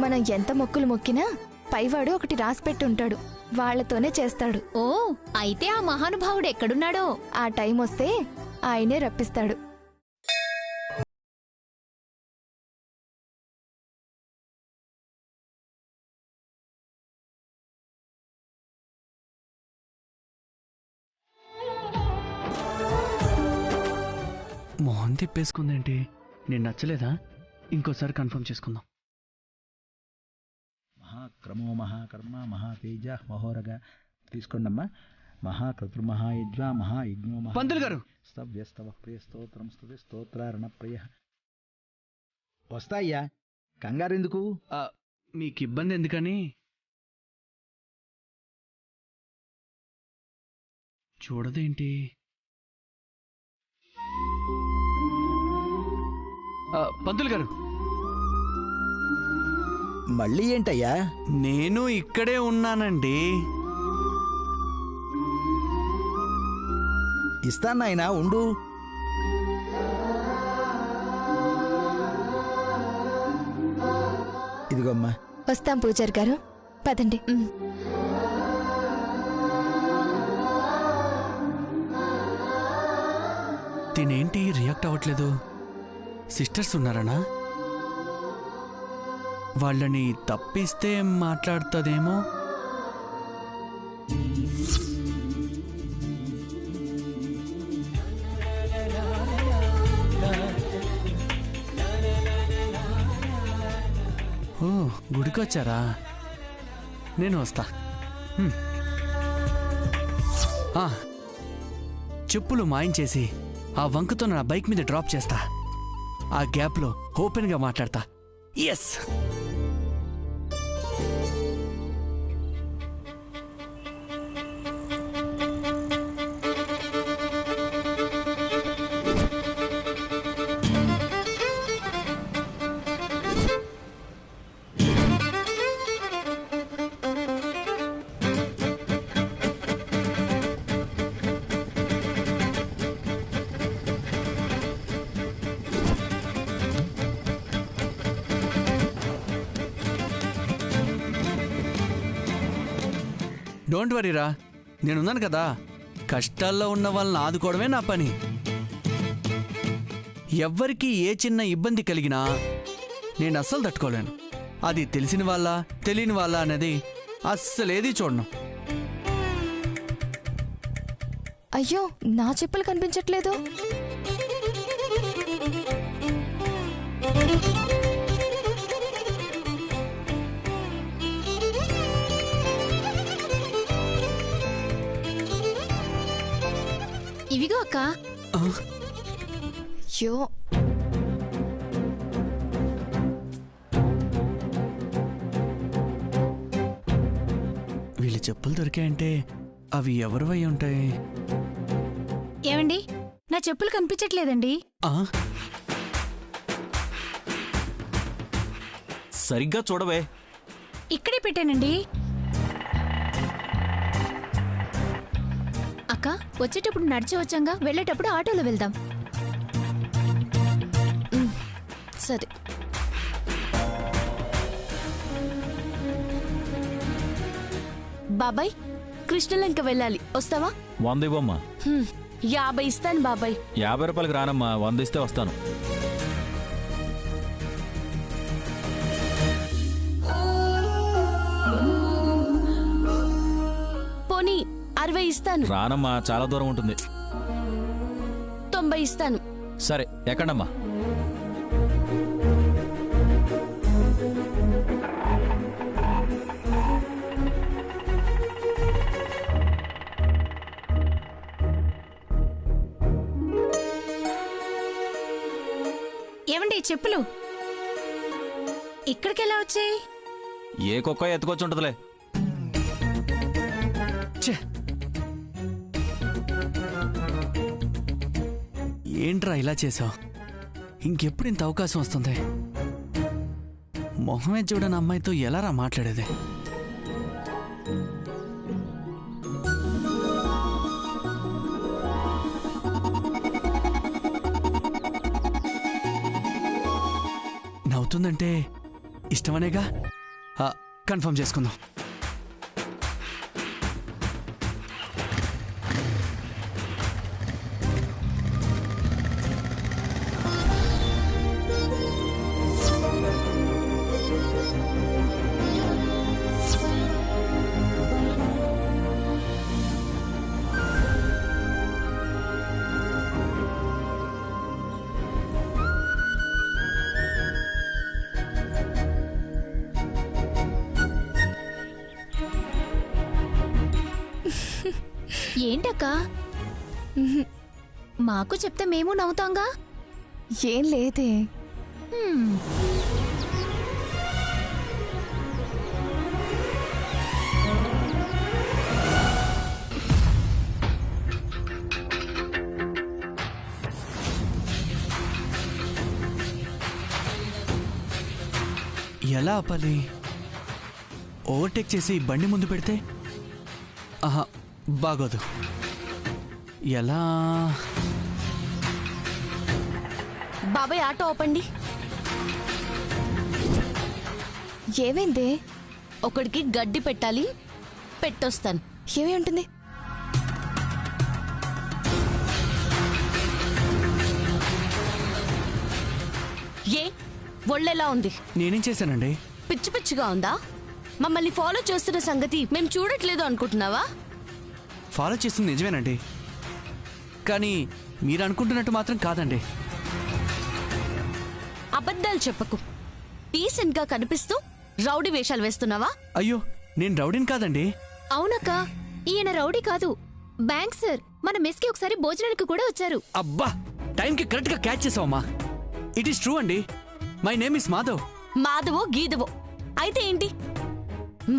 మనం ఎంత మొక్కులు మొక్కినా పైవాడు ఒకటి రాసిపెట్టుంటాడు, వాళ్లతోనే చేస్తాడు. ఓ, అయితే ఆ మహానుభావుడు ఎక్కడున్నాడో? ఆ టైం వస్తే ఆయనే రప్పిస్తాడు. మొహం తిప్పేసుకుందేంటి? నేను నచ్చలేదా? ఇంకోసారి కన్ఫర్మ్ చేసుకుందాం. మహాక్రమో మహాకర్మ మహాతేజ మహోరగ తీసుకోండమ్మా. మహాకృతృమహాయజ్వ మహాయజ్ఞో పంతులు గారు, స్తవ్యస్తవ ప్రియ స్తోత్రం స్తుతి స్తోత్రారణ ప్రియ. వస్తాయ్యా, కంగారెందుకు? మీకు ఇబ్బంది ఎందుకని. చూడదేంటి? పంతులు గారు, మళ్ళీ ఏంటయ్యా? నేను ఇక్కడే ఉన్నానండి. ఇస్తానాయనా, ఉండు. ఇదిగోమ్మా. వస్తాం పూజారి గారు, పదండి. తినేంటి రియాక్ట్ అవ్వట్లేదు? సిస్టర్స్ ఉన్నారనా? వాళ్ళని తప్పిస్తే మాట్లాడుతుందేమో. ఓ, గుడికొచ్చారా? నేను వస్తా. చెప్పులు మాయించేసి ఆ వంకతో నా బైక్ మీద డ్రాప్ చేస్తా. ఆ గ్యాప్లో ఓపెన్గా మాట్లాడతా. ఎస్, డోంట్ వరీరా, నేనున్నాను కదా. కష్టాల్లో ఉన్న వాళ్ళని ఆదుకోవడమే నా పని. ఎవ్వరికి ఏ చిన్న ఇబ్బంది కలిగినా నేను అస్సలు తట్టుకోలేను. అది తెలిసిన వాళ్ళ తెలియని వాళ్ళ అనేది అస్సలేది చూడను. అయ్యో, నా చెప్పులు కనిపించట్లేదు. ఇవిగో అక్క. అయ్యో, వీళ్ళ చెప్పులు దొరికాయంటే అవి ఎవరివై ఉంటాయి? ఏమండి, నా చెప్పులు కనిపించట్లేదండి. సరిగ్గా చూడవే. ఇక్కడే పెట్టానండి. అక్క, వచ్చేటప్పుడు నడిచి వచ్చాంగా, వెళ్ళేటప్పుడు ఆటోలో వెళ్దాం. సరే. బాబాయ్, కృష్ణలంక వెళ్ళాలి, వస్తావా? 100 ఇవ్వమ్మా. 50 ఇస్తాను బాబాయ్. 50 రూపాయలకి రానమ్మా, 100 ఇస్తే వస్తాను. పోనీ 60 ఇస్తాను. రానమ్మా, చాలా దూరం ఉంటుంది. 90 ఇస్తాను. సరే, ఎక్కండమ్మా. ఏమండి, చెప్పులు ఇక్కడికెలా వచ్చాయి? ఏ కుక్క ఎత్తుకొచ్చి ఉంటుందిలే. ఏంట్రా ఇలా చేసావు? ఇంకెప్పుడు ఇంత అవకాశం వస్తుంది? మొహమే చూడని అమ్మాయితో ఎలారా మాట్లాడేది? నవ్వుతుందంటే ఇష్టమనేగా. కన్ఫర్మ్ చేసుకుందాం. ఏంటక్క మాకు చెప్తే మేము నవ్వుతాంగా. ఏం లేదే. హ్మ్. ఎలా ఆపాలి? ఓవర్టేక్ చేసి బండి ముందు పెడితే ఆహా బాగోదు. ఎలా? బాబాయ్ ఆటో ఆపండి. ఏమైందే? ఒకడికి గడ్డి పెట్టాలి, పెట్టొస్తాను. ఏమి ఉంటుంది? ఏ ఒళ్ళెలా ఉంది? నేనేం చేశానండి? పిచ్చి పిచ్చిగా ఉందా? మమ్మల్ని ఫాలో చేస్తున్న సంగతి మేము చూడట్లేదు అనుకుంటున్నావా? ఫాలో చేస్తుంది నిజమేనండి, కానీ మీరు అనుకుంటున్నట్టు మాత్రం కాదండి. అబద్ధాలు చెప్పకు. డీసెంట్ గా కనిపిస్తూ రౌడీ వేషాలు వేస్తున్నావా? అయ్యో, నేను రౌడీని కాదండి. అవునక్క, ఈయన రౌడీ కాదు, బ్యాంక్ సార్. మన మెస్కి ఒకసారి భోజనానికి కూడా వచ్చారు. అబ్బా, టైంకి కరెక్ట్గా క్యాచ్ చేసావమ్మా. ఇట్ ఈస్ ట్రూ అండి. My name is Madhav. మాధవో గీదవో అయితే ఏంటి?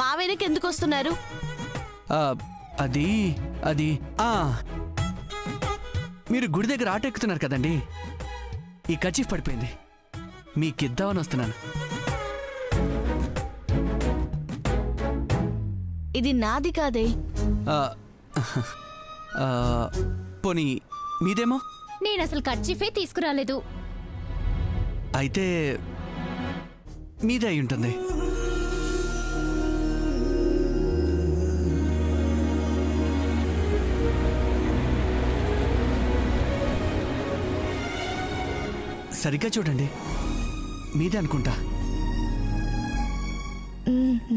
మా వెనక ఎందుకు వస్తున్నారు? అది అది మీరు గుడి దగ్గర ఆటో ఎక్కుతున్నారు కదండి, ఈ కచీఫ్ పడిపోయింది, మీకిద్దామని వస్తున్నాను. ఇది నాది కాదే. ఆ, ఆ, పోనీ మీదేమో? నేను అసలు ఖర్చీఫే తీసుకురాలేదు. అయితే మీదే అయి ఉంటుంది. సరిగ్గా చూడండి, మీదే అనుకుంటా.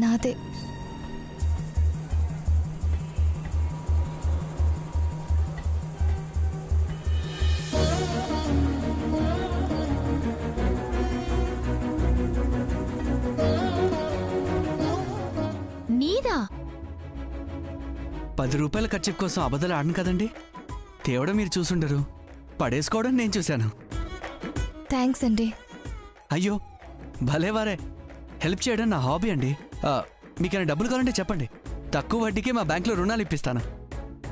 నాదే. నీదా? 10 రూపాయల ఖర్చు కోసం అబద్ధాలు ఆడను కదండి. తేవడం మీరు చూసుండరు, పడేసుకోవడం నేను చూశాను. థ్యాంక్స్ అండి. అయ్యో భలేవారే, హెల్ప్ చేయడం నా హాబీ అండి. మీకైనా డబ్బులు కావాలంటే చెప్పండి, తక్కువ వడ్డీకే మా బ్యాంకులో రుణాలు ఇప్పిస్తాను.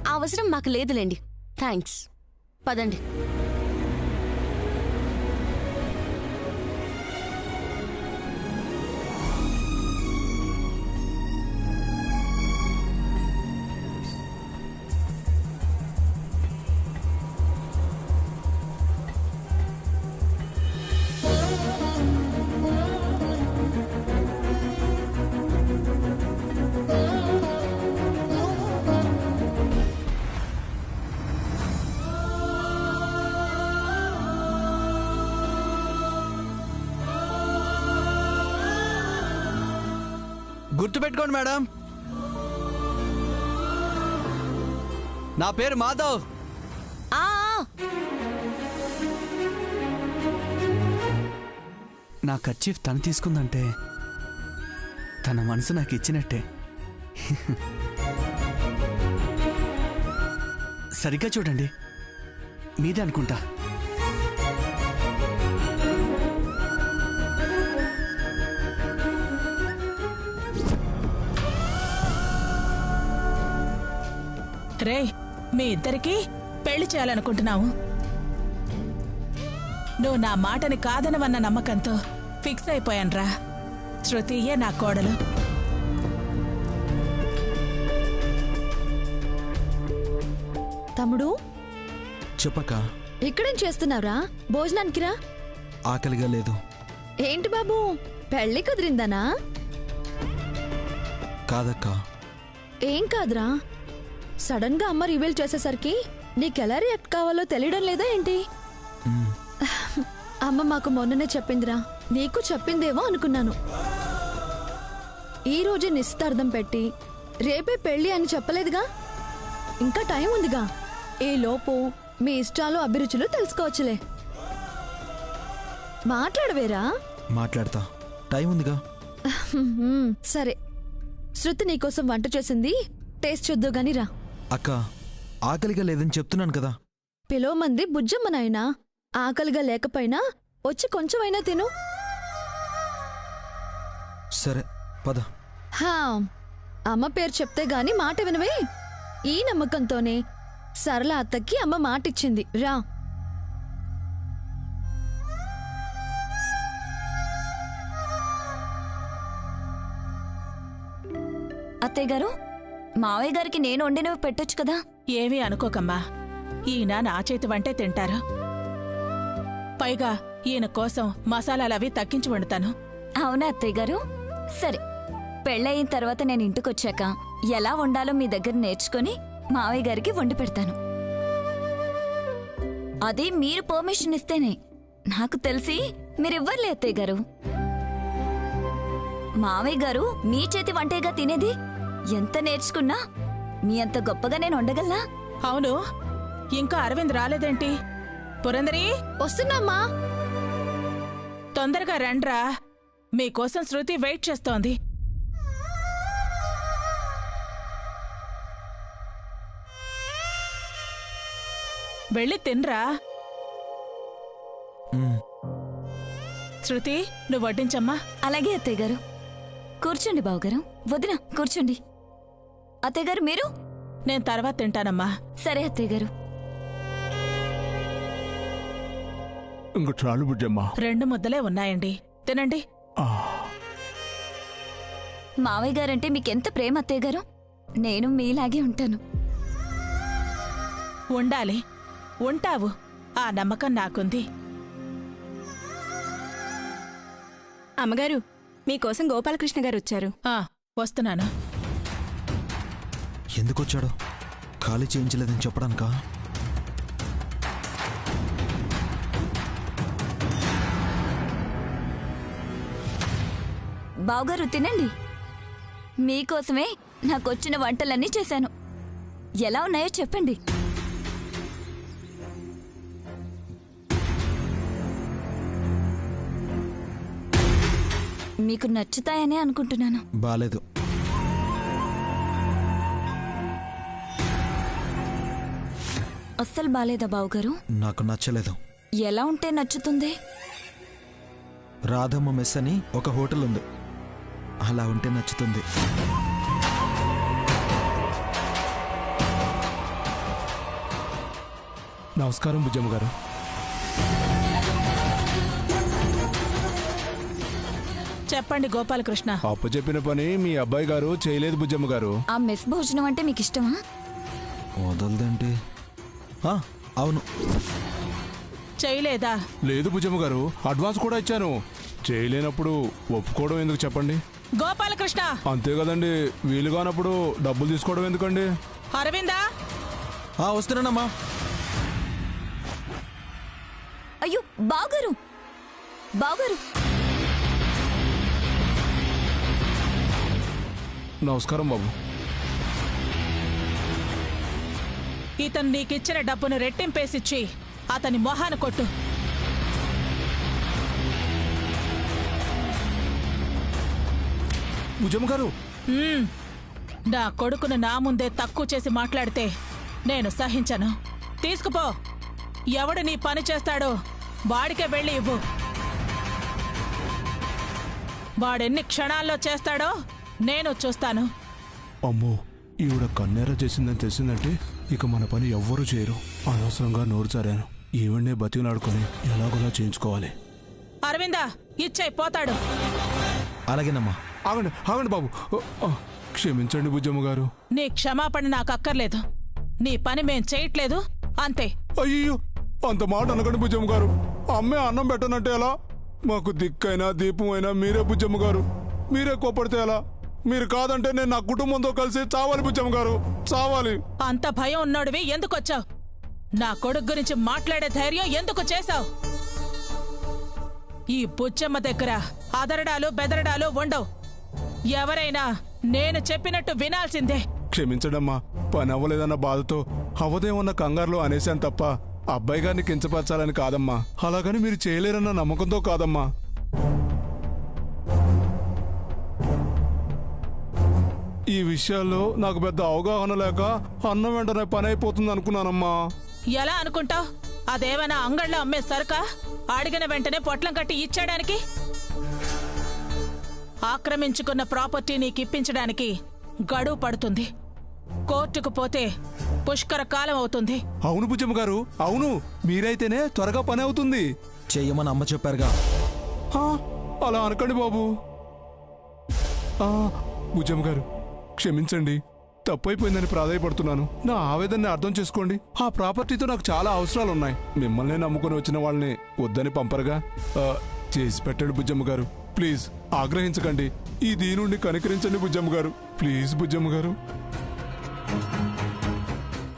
ఆ అవసరం మాకు లేదులేండి. థ్యాంక్స్. పదండి. గుర్తుపెట్టుకోండి మేడం, నా పేరు మాధవ్. ఆ నా కర్చీఫ్ తను తీసుకుందంటే తన మనసు నాకు ఇచ్చినట్టే. సరిగ్గా చూడండి, మీదే అనుకుంటా. రే, మీ ఇద్దరికీ పెళ్లి చేయాలనుకుంటున్నావు. నువ్వు నా మాటని కాదనవన్న నమ్మకంతో ఫిక్స్ అయిపోయాన్రా. శృతియే నా కోడలు. తమ్ముడు, చెప్పక. ఇక్కడేం చేస్తున్నావురా? భోజనానికి రా. ఆకలిగా లేదు. ఏంటి బాబు, పెళ్లి కుదిరిందనా? కాదక్క. ఏం కాదురా, సడన్ గా అమ్మ రివీల్ చేసేసరికి నీకెలా రియాక్ట్ కావాలో తెలియడం లేదా ఏంటి? అమ్మ మాకు మొన్ననే చెప్పిందిరా, నీకు చెప్పిందేమో అనుకున్నాను. ఈ రోజే నిశ్చితార్థం పెట్టి రేపే పెళ్లి అని చెప్పలేదుగా. ఇంకా టైం ఉందిగా, ఈ లోపు మీ ఇష్టాలు అభిరుచులు తెలుసుకోవచ్చులే. మాట్లాడవేరా? మాట్లాడతా, టైం ఉందిగా. సరే, శృతి నీకోసం వంట చేసింది, టేస్ట్ చూద్దు గాని రా. అక్క, ఆకలిగా లేదని చెప్తున్నాను కదా. పిలవమంది బుజ్జమ్మ నాయనా, ఆకలిగా లేకపోయినా వచ్చి కొంచెమైనా తిను. సరే పద. హా, అమ్మ పేరు చెప్తే గాని మాట వినవే. ఈ నమ్మకంతోనే సరళ అత్తకి అమ్మ మాటిచ్చింది. రా. అత్తయ్య గారు, మావయ్య గారికి నేను వండినవి పెట్టొచ్చు కదా. ఏమీ అనుకోకమ్మా, ఈయన నా చేతి వంటే తింటారు. పైగా ఈయన కోసం మసాలాలవి తగ్గించి వండుతాను. అవునా అత్తయ్య గారు? సరే, పెళ్ళయిన తర్వాత నేను ఇంటికొచ్చాక ఎలా వండాలో మీ దగ్గర నేర్చుకుని మావయ్య గారికి వండి పెడతాను. అది మీరు పర్మిషన్ ఇస్తేనే. నాకు తెలిసి మీరివ్వర్లే అత్తయ్య గారు. మావయ్య గారు మీ చేతి వంటేగా తినేది. ఎంత నేర్చుకున్నా మీ అంత గొప్పగా నేను వండగలనా? అవును, ఇంకా అరవింద్ రాలేదేంటి? పురందరి, వస్తున్నామ్మా. తొందరగా రండ్రా, మీకోసం శృతి వెయిట్ చేస్తోంది. వెళ్ళి తిన్రా. శృతి, నువ్వు వడ్డించమ్మా. అలాగే అత్తయ్య గారు. కూర్చోండి బావగారు. వదిన కూర్చోండి. అత్తయ్య గారు మీరు? నేను తర్వాత తింటానమ్మా. సరే అత్తయ్య గారు. ఇంక చాలు బుజ్జమ్మా. 2 ముద్దలే ఉన్నాయండి, తినండి. మావయ్య గారంటే మీకెంత ప్రేమ అత్తయ్య గారు. నేను మీలాగే ఉంటాను. ఉండాలి, ఉంటావు. ఆ నమ్మకం నాకుంది. అమ్మగారు, మీకోసం గోపాలకృష్ణ గారు వచ్చారు. వస్తున్నాను. ఎందుకొచ్చాడు? ఖాళీ చేయించలేదని చెప్పడానికా? బావగారు తినండి. మీకోసమే నాకొచ్చిన వంటలన్నీ చేశాను. ఎలా ఉన్నాయో చెప్పండి. మీకు నచ్చుతాయనే అనుకుంటున్నాను. బాలేదు. అస్సలు బాలేదా బావగారు? నాకు నచ్చలేదు. ఎలా ఉంటే నచ్చుతుంది? రాధమ్మ మెస్ అని ఒక హోటల్ ఉంది, అలా ఉంటే నచ్చుతుంది. నమస్కారం బుజ్జమ్మ గారు. చెప్పండి గోపాలకృష్ణ. అప్పు చెప్పిన పని మీ అబ్బాయి గారు చేయలేదు బుజ్జమ్మ గారు. ఆ మెస్ భోజనం అంటే మీకు ఇష్టమా? వదలదేంటి? అవును. చేయలేదా? లేదు బుజ్జమ్మ గారు, అడ్వాన్స్ కూడా ఇచ్చాను. చేయలేనప్పుడు ఒప్పుకోవడం ఎందుకు చెప్పండి? గోపాలకృష్ణ, అంతే కదండి, వీలుగానప్పుడు డబ్బులు తీసుకోవడం ఎందుకండి? అరవిందా? వస్తున్నానమ్మా. అయ్యో బావగారు, బావగారు. నమస్కారం బాబు. ఇతను నీకిచ్చిన డబ్బును రెట్టింపేసిచ్చి అతని మొహాన కొట్టు. బుజ్జమ్మ గారు, నా కొడుకును నా ముందే తక్కువ చేసి మాట్లాడితే నేను సహించను. తీసుకుపో. ఎవడు నీ పని చేస్తాడో వాడికే వెళ్ళి ఇవ్వు. వాడెన్ని క్షణాల్లో చేస్తాడో నేను చూస్తాను. అమ్మో, ఈవిడ కన్నేర చేసిందని తెలిసిందంటే ఇక మన పని ఎవ్వరూ చేయరు. అనవసరంగా నోరు జారాను. ఈవిడ్నే బతికినాడుకొని ఎలాగోలా చేయించుకోవాలి. అరవిందా, ఇచ్చేయి, పోతాడు. అలాగేనమ్మా. ఆగండి ఆగండి బాబు. క్షమించండి బుజ్జమ్మ గారు. నీ క్షమాపణ నాకు అక్కర్లేదు. నీ పని మేం చేయట్లేదు, అంతే. అయ్యో, అంత మాట అనకండి బుజ్జమ్మ గారు. అమ్మే అన్నం పెట్టనంటే ఎలా? మాకు దిక్కైనా దీపం అయినా మీరే బుజ్జమ్మ గారు. మీరే కోపడితే ఎలా? మీరు కాదంటే నేను నా కుటుంబంతో కలిసి చావాలి బుచ్చమ్మ గారు, చావాలి. అంత భయం ఉన్నోడివి ఎందుకొచ్చావు? నా కొడుకు గురించి మాట్లాడే ధైర్యం ఎందుకు చేశావు? ఈ బుచ్చమ్మ దగ్గర అదరడాలు బెదరడాలు ఉండవు. ఎవరైనా నేను చెప్పినట్టు వినాల్సిందే. క్షమించడమ్మా, పని అవ్వలేదన్న బాధతో అవదేమన్న కంగారులో అనేశాను తప్ప అబ్బాయి గారిని కించపరచాలని కాదమ్మా. అలాగని మీరు చేయలేరన్న నమ్మకంతో కాదమ్మా. ఈ విషయాల్లో నాకు పెద్ద అవగాహన లేక అన్నం వెంటనే పని అయిపోతుంది అనుకున్నానమ్మా. ఎలా అనుకుంటావు? అదేమైనా అంగళ్ళో అమ్మే సరుకా? అడిగిన వెంటనే పొట్లం కట్టి ఇచ్చేయడానికి? ఆక్రమించుకున్న ప్రాపర్టీ నీకిప్పించడానికి గడువు పడుతుంది. కోర్టుకు పోతే పుష్కర కాలం అవుతుంది. అవును బుజ్జమ్మ గారు, అవును. మీరైతేనే త్వరగా పని అవుతుంది. చెయ్యమని అమ్మ చెప్పారుగా. అలా అనకండి బాబు. బుజ్జమ్మ గారు క్షమించండి, తప్పైపోయిందని ప్రాధాయపడుతున్నాను. నా ఆవేదనని అర్థం చేసుకోండి. ఆ ప్రాపర్టీతో నాకు చాలా అవసరాలున్నాయి. మిమ్మల్నే నమ్ముకొని వచ్చిన వాళ్ళని వద్దని పంపరుగా. చేసి పెట్టండి బుజ్జమ్మ గారు, ప్లీజ్ ఆగ్రహించకండి. ఈ దీనుండి కనికరించండి బుజ్జమ్మ గారు, ప్లీజ్ బుజ్జమ్మ గారు.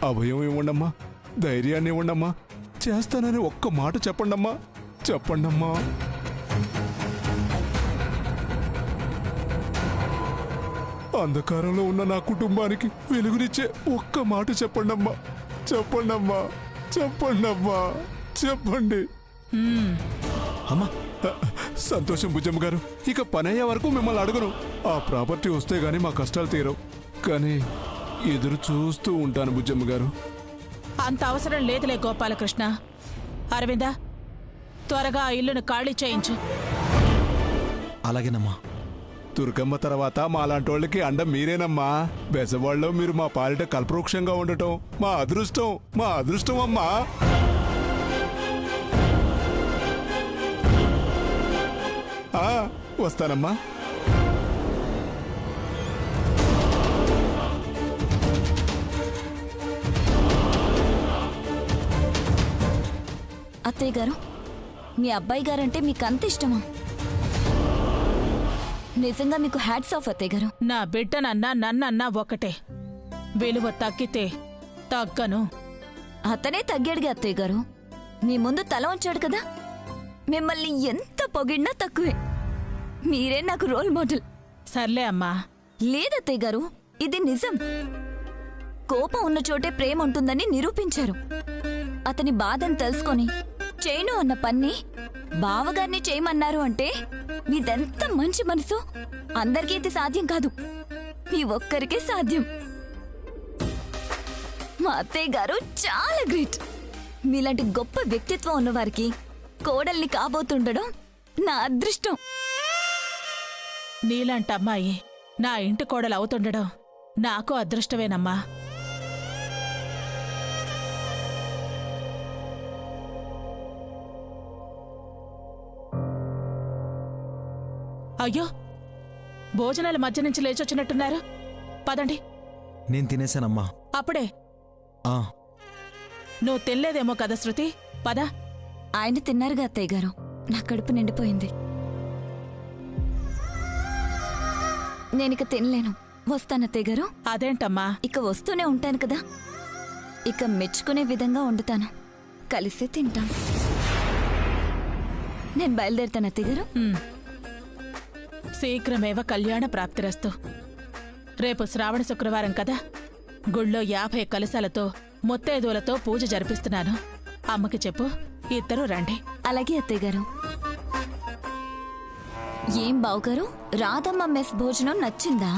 అభయం ఇవ్వండమ్మా, ధైర్యాన్ని ఇవ్వండమ్మా. చేస్తానని ఒక్క మాట చెప్పండమ్మా, చెప్పండమ్మా. అంధకారంలో ఉన్న నా కుటుంబానికి వెలుగునిచ్చే ఒక్క మాట చెప్పండమ్మా, చెప్పండమ్మా, చెప్పండమ్మా, చెప్పండి. అమ్మా సంతోషం బుజ్జమ్మ గారు. ఇక పని అయ్యే వరకు మిమ్మల్ని అడగను. ఆ ప్రాపర్టీ వస్తే గానీ మా కష్టాలు తీరవు. కానీ ఎదురు చూస్తూ ఉంటాను బుజ్జమ్మ గారు. అంత అవసరం లేదులే గోపాలకృష్ణ. అరవిందా, త్వరగా ఆ ఇల్లును ఖాళీ చేయించు. అలాగేనమ్మా. దుర్గమ్మ తర్వాత మాలాంటి వాళ్ళకి అండ మీరేనమ్మా. బెజవాడలో మీరు మా పాలిట కల్పవృక్షంగా ఉండటం మా అదృష్టం, మా అదృష్టం అమ్మా. వస్తానమ్మా. అత్తయ్య గారు, మీ అబ్బాయి గారంటే మీకు అంత ఇష్టమా? నిజంగా మీకు హ్యాట్స్ ఆఫ్ అత్తయ్య గారు. నా బిడ్డనన్నా నన్నన్నా ఒకటే. విలువ తగ్గితే తగ్గను. అతనే తగ్గాడుగా అత్తయ్య గారు. మీ ముందు తల ఉంచాడు కదా. మిమ్మల్ని ఎంత పొగిడినా తక్కువే. మీరే నాకు రోల్ మోడల్. సర్లే అమ్మా. లేదత్తయ్య గారు, ఇది నిజం. కోపం ఉన్న చోటే ప్రేమ ఉంటుందని నిరూపించారు. అతని బాధను తెలుసుకొని చేయను అన్న పన్ని బావగారిని చేయమన్నారు అంటే మీదెంత మంచి మనసు. అందరికీ ఇది సాధ్యం కాదు, మీ ఒక్కరికే సాధ్యం. మా అత్తయ్య గారు చాలా గ్రేట్. మీలాంటి గొప్ప వ్యక్తిత్వం ఉన్నవారికి కోడల్ని కాబోతుండడం నా అదృష్టం. నీలాంటి అమ్మాయి నా ఇంటి కోడలు అవుతుండడం నాకు అదృష్టమేనమ్మా. అయ్యో, భోజనాల మధ్య నుంచి లేచొచ్చినట్టున్నారు. పదండి. నేను తినేశానమ్మా. అప్పుడే? ఆ, నువ్వు తినలేదేమో కదా శృతి. పద. ఆయన తిన్నారుగా అత్తయ్య గారు, నా కడుపు నిండిపోయింది. నేనిక తినలేను. వస్తానత్తయ్య గారు. అదేంటమ్మా? ఇక వస్తూనే ఉంటాను కదా. ఇక మెచ్చుకునే విధంగా వండుతాను, కలిసి తింటాం. నేను బయలుదేరుతాను అత్తయ్య గారు. శీఘ్రమేవ కళ్యాణ ప్రాప్తిరస్తు. రేపు శ్రావణ శుక్రవారం కదా. గుళ్ళో 50 కలశాలతో ముత్తైదువులతో పూజ జరిపిస్తున్నాను. అమ్మకి చెప్పు, ఇద్దరూ రండి. అలాగే అత్తయ్య గారు. ఏం బావుగారు, రాధమ్మ మెస్ భోజనం నచ్చిందా?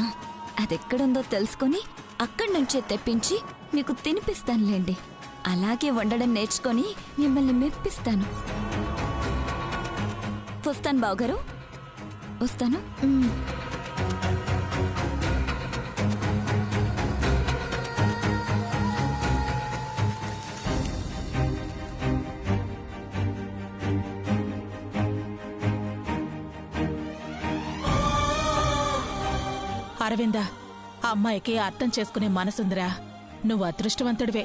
అదెక్కడుందో తెలుసుకొని అక్కడి నుంచే తెప్పించి మీకు తినిపిస్తానులేండి. అలాగే వండడం నేర్చుకొని మిమ్మల్ని మెప్పిస్తాను. వస్తాను బావుగారు, వస్తాను. అరవిందా, అమ్మాయికి అర్థం చేసుకునే మనసుందిరా. నువ్వు అదృష్టవంతుడివే.